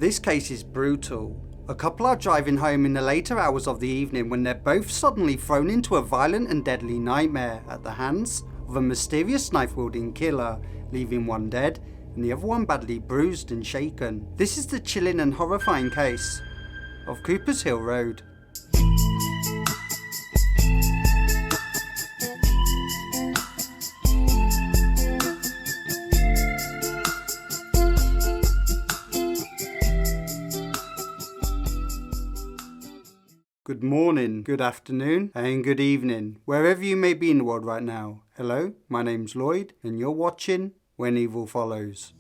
This case is brutal. A couple are driving home in the later hours of the evening when they're both suddenly thrown into a violent and deadly nightmare at the hands of a mysterious knife-wielding killer, leaving one dead and the other one badly bruised and shaken. This is the chilling and horrifying case of Coopers Hill Road. Good morning, good afternoon, and good evening, wherever you may be in the world right now. Hello, my name's Lloyd, and you're watching When Evil Follows.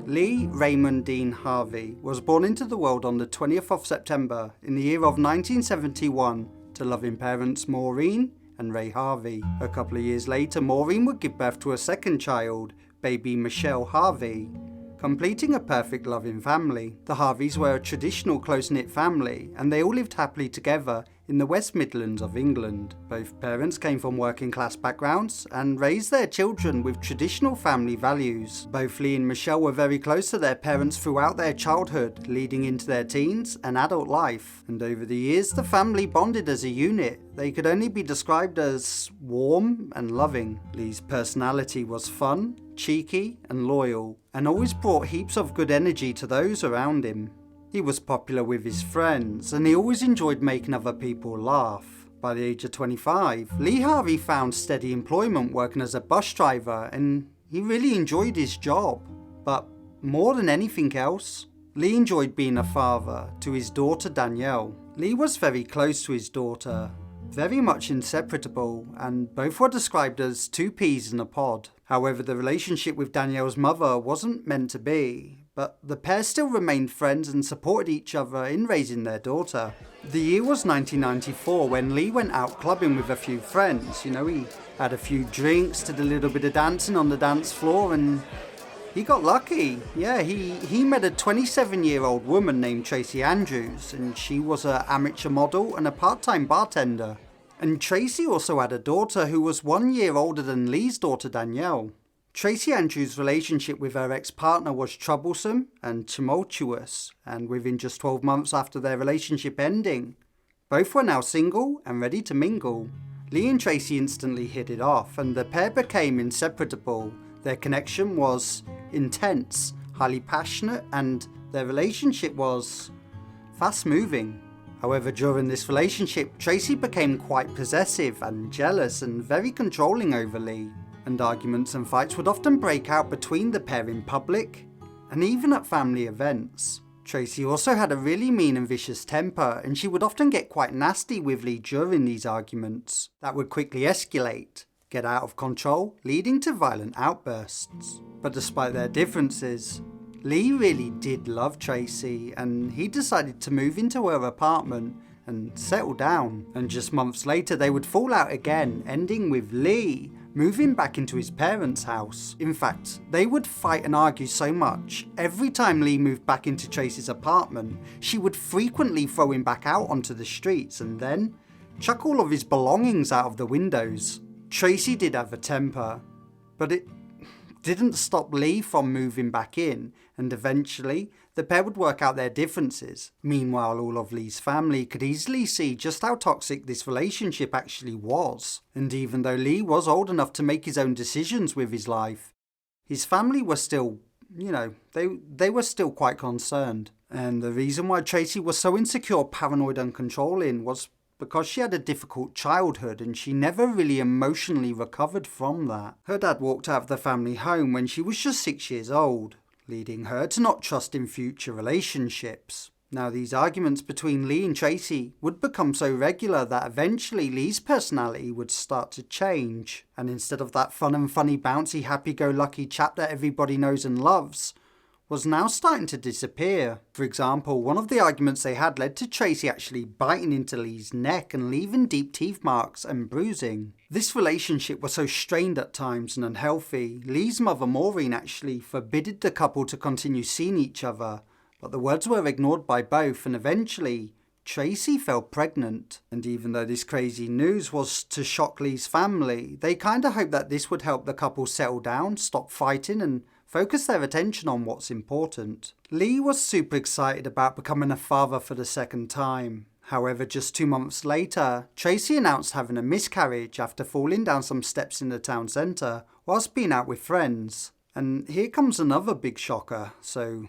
Lee Raymond Dean Harvey was born into the world on the 20th of September in the year of 1971 to loving parents Maureen and Ray Harvey. A couple of years later, Maureen would give birth to a second child, baby Michelle Harvey, completing a perfect loving family. The Harveys were a traditional close-knit family, and they all lived happily together in the West Midlands of England. Both parents came from working class backgrounds and raised their children with traditional family values. Both Lee and Michelle were very close to their parents throughout their childhood, leading into their teens and adult life. And over the years, the family bonded as a unit. They could only be described as warm and loving. Lee's personality was fun, cheeky and loyal, and always brought heaps of good energy to those around him. He was popular with his friends, and he always enjoyed making other people laugh. By the age of 25, Lee Harvey found steady employment working as a bus driver, and he really enjoyed his job. But more than anything else, Lee enjoyed being a father to his daughter Danielle. Lee was very close to his daughter, very much inseparable, and both were described as two peas in a pod. However, the relationship with Danielle's mother wasn't meant to be, but the pair still remained friends and supported each other in raising their daughter. The year was 1994 when Lee went out clubbing with a few friends. He had a few drinks, did a little bit of dancing on the dance floor, and he got lucky. Yeah, he met a 27-year-old woman named Tracey Andrews, and she was an amateur model and a part-time bartender. And Tracey also had a daughter who was 1 year older than Lee's daughter Danielle. Tracey Andrews' relationship with her ex-partner was troublesome and tumultuous, and within just 12 months after their relationship ending, both were now single and ready to mingle. Lee and Tracey instantly hit it off, and the pair became inseparable. Their connection was intense, highly passionate, and their relationship was fast-moving. However, during this relationship, Tracey became quite possessive and jealous and very controlling over Lee, and arguments and fights would often break out between the pair in public and even at family events. Tracey also had a really mean and vicious temper, and she would often get quite nasty with Lee during these arguments that would quickly escalate, get out of control, leading to violent outbursts. But despite their differences, Lee really did love Tracey, and he decided to move into her apartment and settle down. And just months later they would fall out again, ending with Lee moving back into his parents' house. In fact, they would fight and argue so much, every time Lee moved back into Tracey's apartment, she would frequently throw him back out onto the streets and then chuck all of his belongings out of the windows. Tracey did have a temper, but it didn't stop Lee from moving back in, and eventually the pair would work out their differences. Meanwhile, all of Lee's family could easily see just how toxic this relationship actually was. And even though Lee was old enough to make his own decisions with his life, his family were still, they were still quite concerned. And the reason why Tracey was so insecure, paranoid and controlling was because she had a difficult childhood and she never really emotionally recovered from that. Her dad walked out of the family home when she was just 6 years old, leading her to not trust in future relationships. Now, these arguments between Lee and Tracey would become so regular that eventually Lee's personality would start to change, and instead of that fun and funny, bouncy, happy-go-lucky chap that everybody knows and loves, was now starting to disappear. For example, one of the arguments they had led to Tracey actually biting into Lee's neck and leaving deep teeth marks and bruising. This relationship was so strained at times and unhealthy, Lee's mother Maureen actually forbade the couple to continue seeing each other, but the words were ignored by both, and eventually Tracey fell pregnant. And even though this crazy news was to shock Lee's family, they kinda hoped that this would help the couple settle down, stop fighting, and focus their attention on what's important. Lee was super excited about becoming a father for the second time. However, just 2 months later, Tracey announced having a miscarriage after falling down some steps in the town centre whilst being out with friends. And here comes another big shocker, so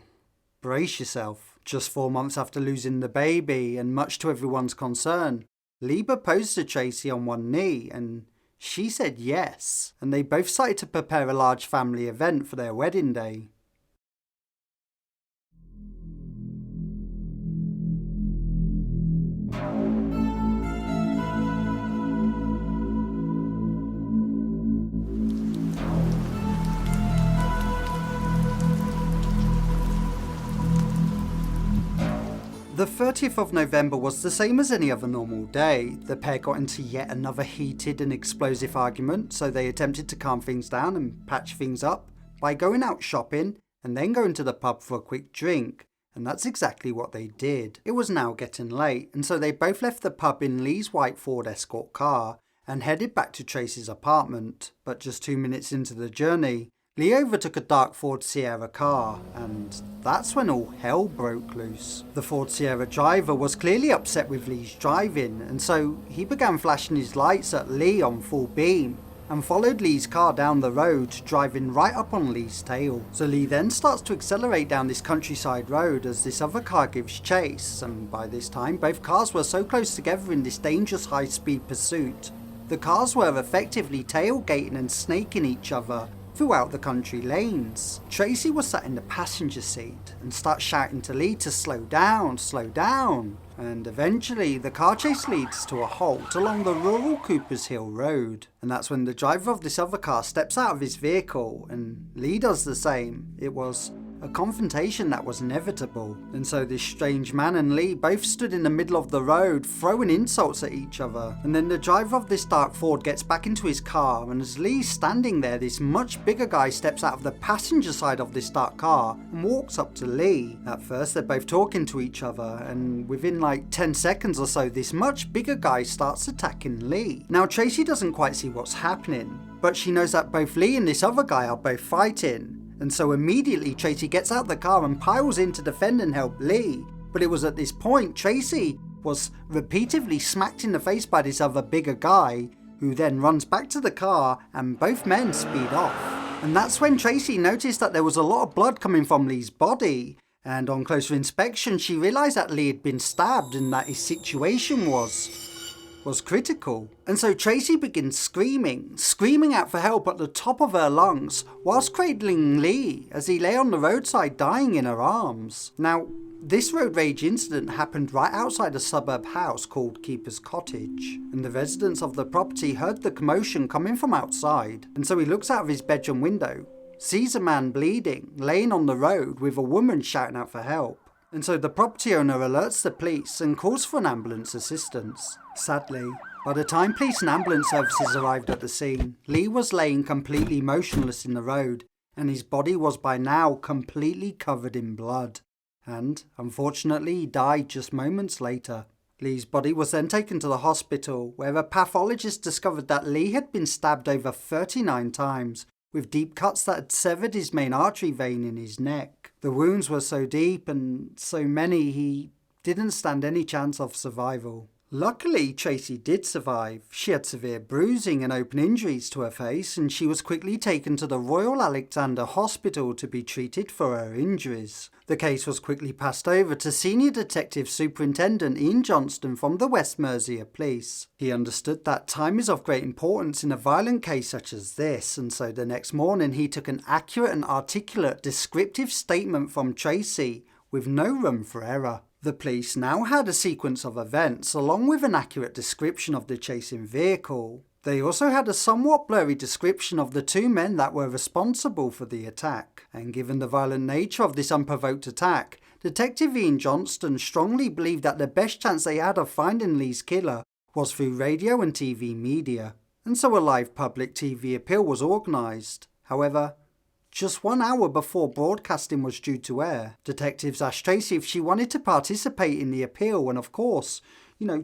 brace yourself. Just 4 months after losing the baby, and much to everyone's concern, Lee proposed to Tracey on one knee, and she said yes, and they both started to prepare a large family event for their wedding day. The 30th of November was the same as any other normal day. The pair got into yet another heated and explosive argument, so they attempted to calm things down and patch things up by going out shopping and then going to the pub for a quick drink. And that's exactly what they did. It was now getting late, and so they both left the pub in Lee's white Ford Escort car and headed back to Tracey's apartment. But just 2 minutes into the journey, Lee overtook a dark Ford Sierra car, and that's when all hell broke loose. The Ford Sierra driver was clearly upset with Lee's driving, and so he began flashing his lights at Lee on full beam, and followed Lee's car down the road, driving right up on Lee's tail. So Lee then starts to accelerate down this countryside road as this other car gives chase, and by this time both cars were so close together in this dangerous high-speed pursuit. The cars were effectively tailgating and snaking each other throughout the country lanes. Tracey was sat in the passenger seat and starts shouting to Lee to slow down, and eventually the car chase leads to a halt along the rural Coopers Hill Road, and that's when the driver of this other car steps out of his vehicle and Lee does the same. It was a confrontation that was inevitable, and so this strange man and Lee both stood in the middle of the road throwing insults at each other, and then the driver of this dark Ford gets back into his car, and as Lee's standing there, this much bigger guy steps out of the passenger side of this dark car and walks up to Lee. At first they're both talking to each other, and within like 10 seconds or so this much bigger guy starts attacking Lee. Now Tracey doesn't quite see what's happening, but she knows that both Lee and this other guy are both fighting. And so immediately Tracey gets out the car and piles in to defend and help Lee. But it was at this point Tracey was repeatedly smacked in the face by this other bigger guy, who then runs back to the car and both men speed off. And that's when Tracey noticed that there was a lot of blood coming from Lee's body. And on closer inspection she realised that Lee had been stabbed and that his situation was critical. And so Tracey begins screaming out for help at the top of her lungs, whilst cradling Lee as he lay on the roadside dying in her arms. Now, this road rage incident happened right outside a suburb house called Keeper's Cottage, and the residents of the property heard the commotion coming from outside, and so he looks out of his bedroom window, sees a man bleeding, laying on the road with a woman shouting out for help. And so the property owner alerts the police and calls for an ambulance assistance. Sadly, by the time police and ambulance services arrived at the scene, Lee was laying completely motionless in the road, and his body was by now completely covered in blood. And, unfortunately, he died just moments later. Lee's body was then taken to the hospital, where a pathologist discovered that Lee had been stabbed over 39 times, with deep cuts that had severed his main artery vein in his neck. The wounds were so deep and so many, he didn't stand any chance of survival. Luckily, Tracey did survive. She had severe bruising and open injuries to her face, and she was quickly taken to the Royal Alexander Hospital to be treated for her injuries. The case was quickly passed over to Senior Detective Superintendent Ian Johnston from the West Mercia Police. He understood that time is of great importance in a violent case such as this, and so the next morning he took an accurate and articulate descriptive statement from Tracey, with no room for error. The police now had a sequence of events along with an accurate description of the chasing vehicle. They also had a somewhat blurry description of the two men that were responsible for the attack. And given the violent nature of this unprovoked attack, Detective Ian Johnston strongly believed that the best chance they had of finding Lee's killer was through radio and TV media. And so a live public TV appeal was organised. However, Just 1 hour before broadcasting was due to air, detectives asked Tracey if she wanted to participate in the appeal, and of course,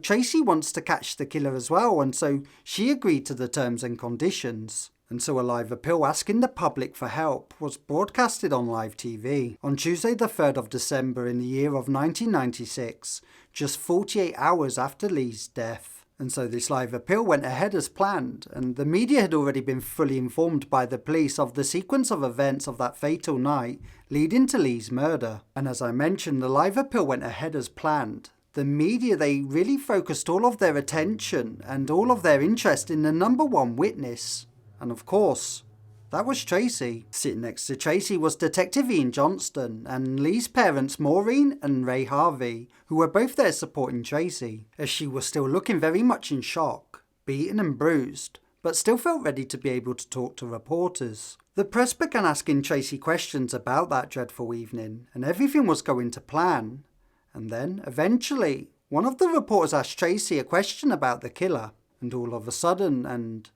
Tracey wants to catch the killer as well, and so she agreed to the terms and conditions. And so a live appeal asking the public for help was broadcasted on live TV on Tuesday the 3rd of December in the year of 1996, just 48 hours after Lee's death. And so this live appeal went ahead as planned, and the media had already been fully informed by the police of the sequence of events of that fatal night leading to Lee's murder. And as I mentioned, the live appeal went ahead as planned. The media, they really focused all of their attention and all of their interest in the number one witness. And of course, that was Tracey. Sitting next to Tracey was Detective Ian Johnston and Lee's parents Maureen and Ray Harvey, who were both there supporting Tracey, as she was still looking very much in shock, beaten and bruised, but still felt ready to be able to talk to reporters. The press began asking Tracey questions about that dreadful evening, and everything was going to plan. And then, eventually, one of the reporters asked Tracey a question about the killer, and all of a sudden, and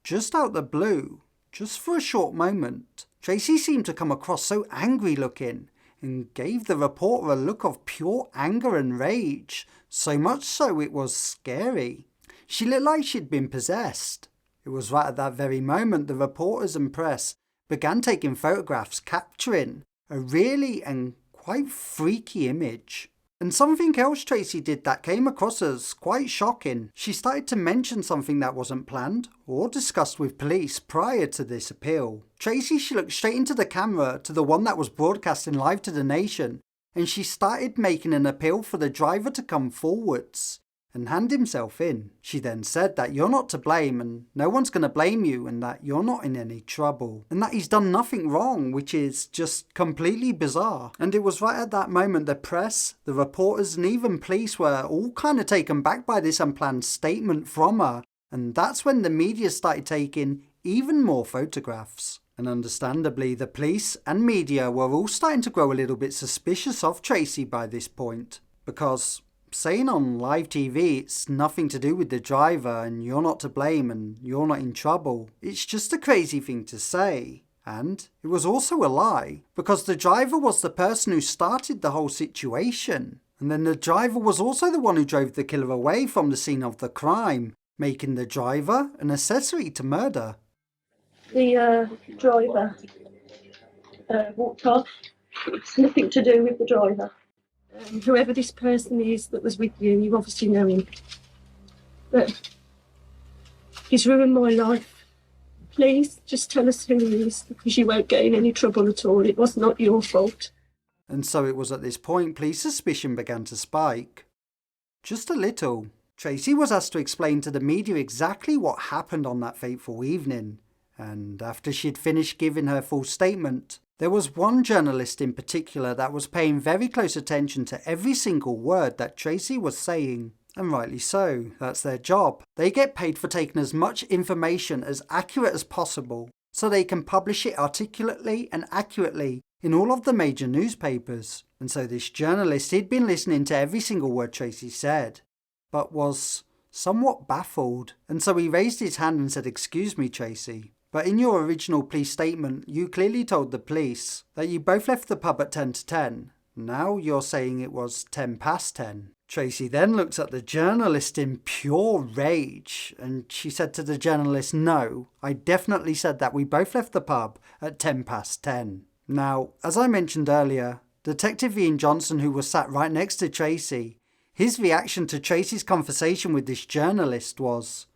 just out the blue, just for a short moment, Tracey seemed to come across so angry looking and gave the reporter a look of pure anger and rage, so much so it was scary. She looked like she'd been possessed. It was right at that very moment the reporters and press began taking photographs capturing a really and quite freaky image. And something else Tracey did that came across as quite shocking. She started to mention something that wasn't planned or discussed with police prior to this appeal. Tracey, she looked straight into the camera, to the one that was broadcasting live to the nation, and she started making an appeal for the driver to come forwards and hand himself in. She then said that you're not to blame and no one's going to blame you, and that you're not in any trouble, and that he's done nothing wrong, which is just completely bizarre. And it was right at that moment the press, the reporters and even police were all kind of taken back by this unplanned statement from her, and that's when the media started taking even more photographs. And understandably, the police and media were all starting to grow a little bit suspicious of Tracey by this point, because saying on live TV it's nothing to do with the driver and you're not to blame and you're not in trouble, it's just a crazy thing to say. And it was also a lie, because the driver was the person who started the whole situation. And then the driver was also the one who drove the killer away from the scene of the crime, making the driver an accessory to murder. The driver walked off. It's nothing to do with the driver. Whoever this person is that was with you, you obviously know him. But he's ruined my life. Please, just tell us who he is, because you won't get in any trouble at all. It was not your fault. And so it was at this point police suspicion began to spike. Just a little. Tracey was asked to explain to the media exactly what happened on that fateful evening. And after she'd finished giving her full statement, there was one journalist in particular that was paying very close attention to every single word that Tracey was saying. And rightly so, that's their job. They get paid for taking as much information as accurate as possible, so they can publish it articulately and accurately in all of the major newspapers. And so this journalist, he'd been listening to every single word Tracey said, but was somewhat baffled. And so he raised his hand and said, "Excuse me, Tracey, but in your original police statement, you clearly told the police that you both left the pub at 10 to 10. Now you're saying it was 10 past 10. Tracey then looked at the journalist in pure rage, and she said to the journalist, "No, I definitely said that we both left the pub at 10 past 10. Now, as I mentioned earlier, Detective Ian Johnson, who was sat right next to Tracey, his reaction to Tracey's conversation with this journalist was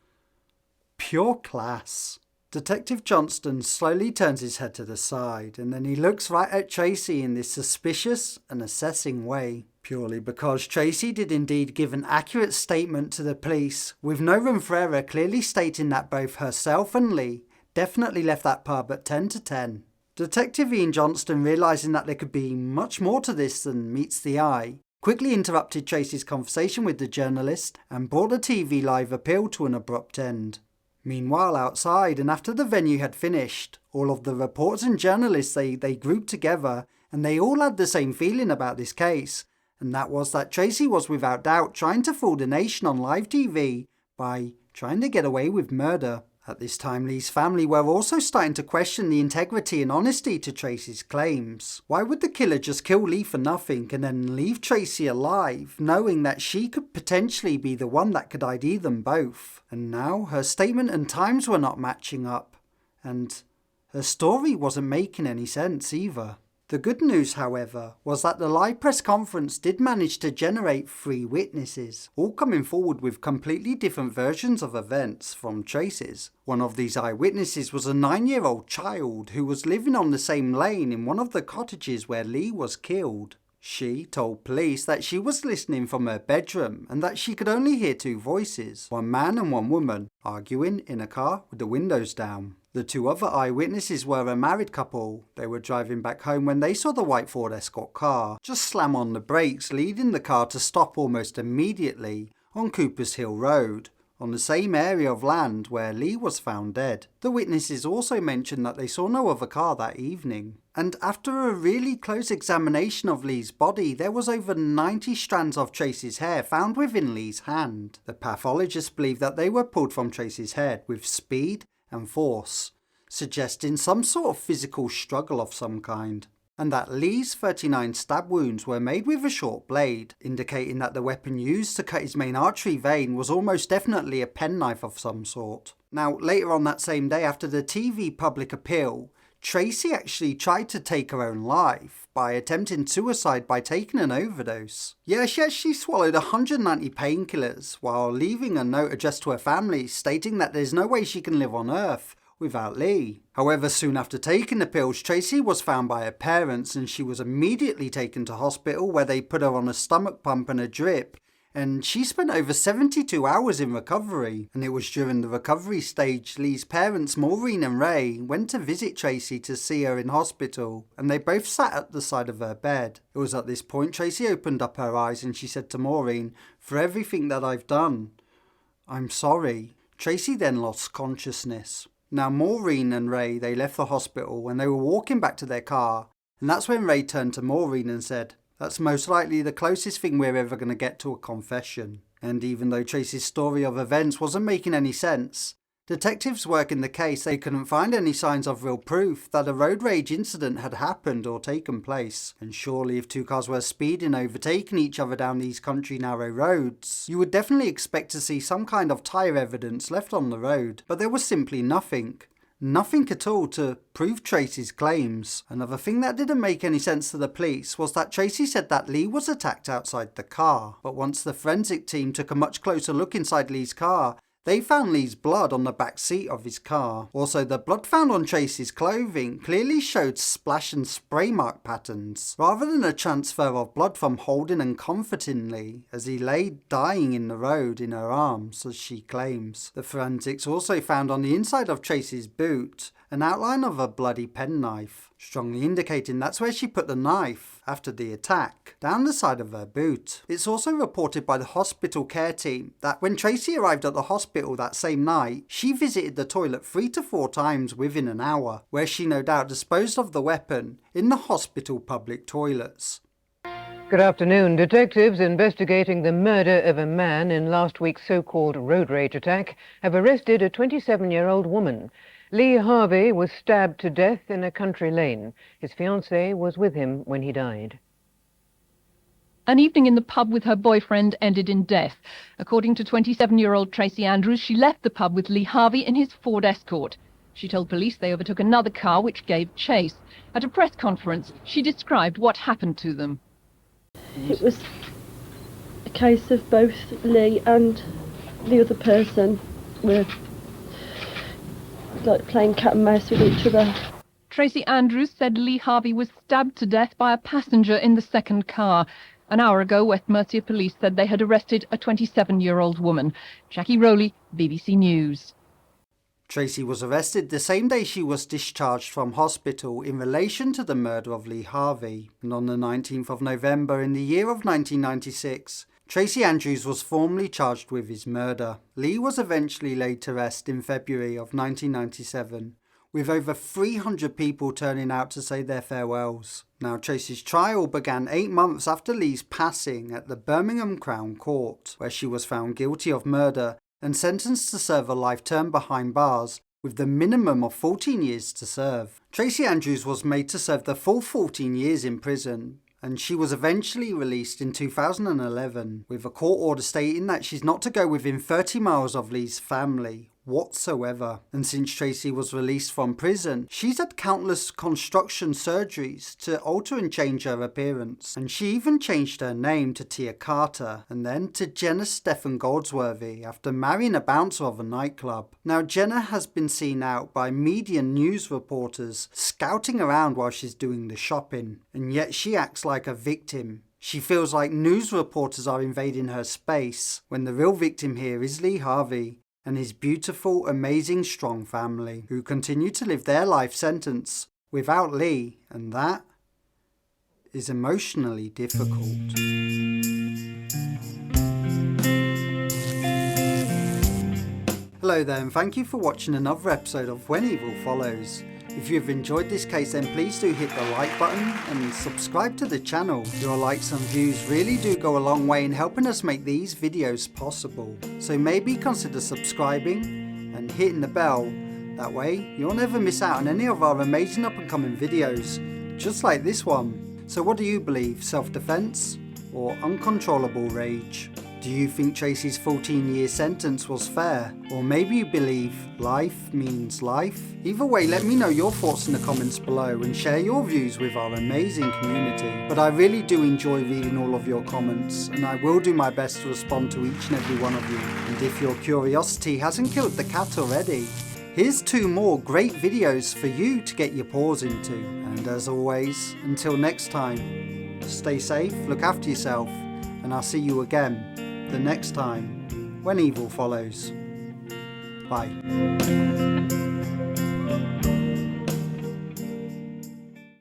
pure class. Detective Johnston slowly turns his head to the side, and then he looks right at Tracey in this suspicious and assessing way, purely because Tracey did indeed give an accurate statement to the police, with no room for error, clearly stating that both herself and Lee definitely left that pub at 10 to 10. Detective Ian Johnston, realising that there could be much more to this than meets the eye, quickly interrupted Tracey's conversation with the journalist and brought the TV live appeal to an abrupt end. Meanwhile, outside, and after the venue had finished, all of the reporters and journalists, they grouped together, and they all had the same feeling about this case, and that was that Tracey was without doubt trying to fool the nation on live TV by trying to get away with murder, At this time, Lee's family were also starting to question the integrity and honesty to Tracey's claims. Why would the killer just kill Lee for nothing and then leave Tracey alive, knowing that she could potentially be the one that could ID them both? And now her statement and times were not matching up, and her story wasn't making any sense either. The good news, however, was that the live press conference did manage to generate 3 witnesses, all coming forward with completely different versions of events from Tracey's. One of these eyewitnesses was a 9-year-old child who was living on the same lane in one of the cottages where Lee was killed. She told police that she was listening from her bedroom and that she could only hear 2 voices, one man and one woman, arguing in a car with the windows down. The 2 other eyewitnesses were a married couple. They were driving back home when they saw the white Ford Escort car just slam on the brakes, leading the car to stop almost immediately on Coopers Hill Road, on the same area of land where Lee was found dead. The witnesses also mentioned that they saw no other car that evening. And after a really close examination of Lee's body, there was over 90 strands of Tracey's hair found within Lee's hand. The pathologists believed that they were pulled from Tracey's head with speed and force, suggesting some sort of physical struggle of some kind, and that Lee's 39 stab wounds were made with a short blade, indicating that the weapon used to cut his main artery vein was almost definitely a penknife of some sort. Now, later on that same day, after the TV public appeal, Tracey actually tried to take her own life by attempting suicide by taking an overdose. Yeah, she actually swallowed 190 painkillers while leaving a note addressed to her family stating that there's no way she can live on Earth without Lee. However, soon after taking the pills, Tracey was found by her parents and she was immediately taken to hospital where they put her on a stomach pump and a drip. And she spent over 72 hours in recovery. And it was during the recovery stage Lee's parents, Maureen and Ray, went to visit Tracey to see her in hospital, and they both sat at the side of her bed. It was at this point Tracey opened up her eyes and she said to Maureen, "For everything that I've done, I'm sorry." Tracey then lost consciousness. Now Maureen and Ray, they left the hospital and they were walking back to their car, and that's when Ray turned to Maureen and said, "That's most likely the closest thing we're ever going to get to a confession." And even though Tracey's story of events wasn't making any sense, detectives working the case, they couldn't find any signs of real proof that a road rage incident had happened or taken place. And surely if 2 cars were speeding, overtaking each other down these country narrow roads, you would definitely expect to see some kind of tyre evidence left on the road. But there was simply nothing. Nothing at all to prove Tracey's claims. Another thing that didn't make any sense to the police was that Tracey said that Lee was attacked outside the car. But once the forensic team took a much closer look inside Lee's car, they found Lee's blood on the back seat of his car. Also, the blood found on Tracey's clothing clearly showed splash and spray mark patterns, rather than a transfer of blood from holding and comforting Lee as he lay dying in the road in her arms, as she claims. The forensics also found on the inside of Tracey's boot an outline of a bloody penknife, strongly indicating that's where she put the knife after the attack, down the side of her boot. It's also reported by the hospital care team that when Tracey arrived at the hospital that same night, she visited the toilet 3 to 4 times within an hour, where she no doubt disposed of the weapon in the hospital public toilets. Good afternoon. Detectives investigating the murder of a man in last week's so-called road rage attack have arrested a 27-year-old woman. Lee Harvey was stabbed to death in a country lane. His fiancée was with him when he died. An evening in the pub with her boyfriend ended in death. According to 27-year-old Tracey Andrews, she left the pub with Lee Harvey in his Ford Escort. She told police they overtook another car which gave chase. At a press conference, she described what happened to them. It was a case of both Lee and the other person were like playing cat and mouse with each other. Tracey Andrews said Lee Harvey was stabbed to death by a passenger in the second car. An hour ago, West Mercia police said they had arrested a 27-year-old woman. Jackie Rowley, BBC News. Tracey was arrested the same day she was discharged from hospital in relation to the murder of Lee Harvey. And on the 19th of November in the year of 1996, Tracey Andrews was formally charged with his murder. Lee was eventually laid to rest in February of 1997, with over 300 people turning out to say their farewells. Now, Tracey's trial began 8 months after Lee's passing at the Birmingham Crown Court, where she was found guilty of murder and sentenced to serve a life term behind bars with the minimum of 14 years to serve. Tracey Andrews was made to serve the full 14 years in prison, and she was eventually released in 2011 with a court order stating that she's not to go within 30 miles of Lee's family whatsoever. And since Tracey was released from prison, she's had countless construction surgeries to alter and change her appearance. And she even changed her name to Tia Carter and then to Jenna Stephen Goldsworthy after marrying a bouncer of a nightclub. Now, Jenna has been seen out by media and news reporters scouting around while she's doing the shopping, and yet she acts like a victim. She feels like news reporters are invading her space when the real victim here is Lee Harvey and his beautiful, amazing, strong family, who continue to live their life sentence without Lee, and that is emotionally difficult. Hello there, and thank you for watching another episode of When Evil Follows. If you've enjoyed this case, then please do hit the like button and subscribe to the channel. Your likes and views really do go a long way in helping us make these videos possible. So maybe consider subscribing and hitting the bell. That way you'll never miss out on any of our amazing up and coming videos, just like this one. So what do you believe, self-defense or uncontrollable rage? Do you think Tracey's 14-year sentence was fair? Or maybe you believe life means life? Either way, let me know your thoughts in the comments below and share your views with our amazing community. But I really do enjoy reading all of your comments, and I will do my best to respond to each and every one of you. And if your curiosity hasn't killed the cat already, here's 2 more great videos for you to get your paws into. And as always, until next time, stay safe, look after yourself, and I'll see you again the next time when evil follows. Bye.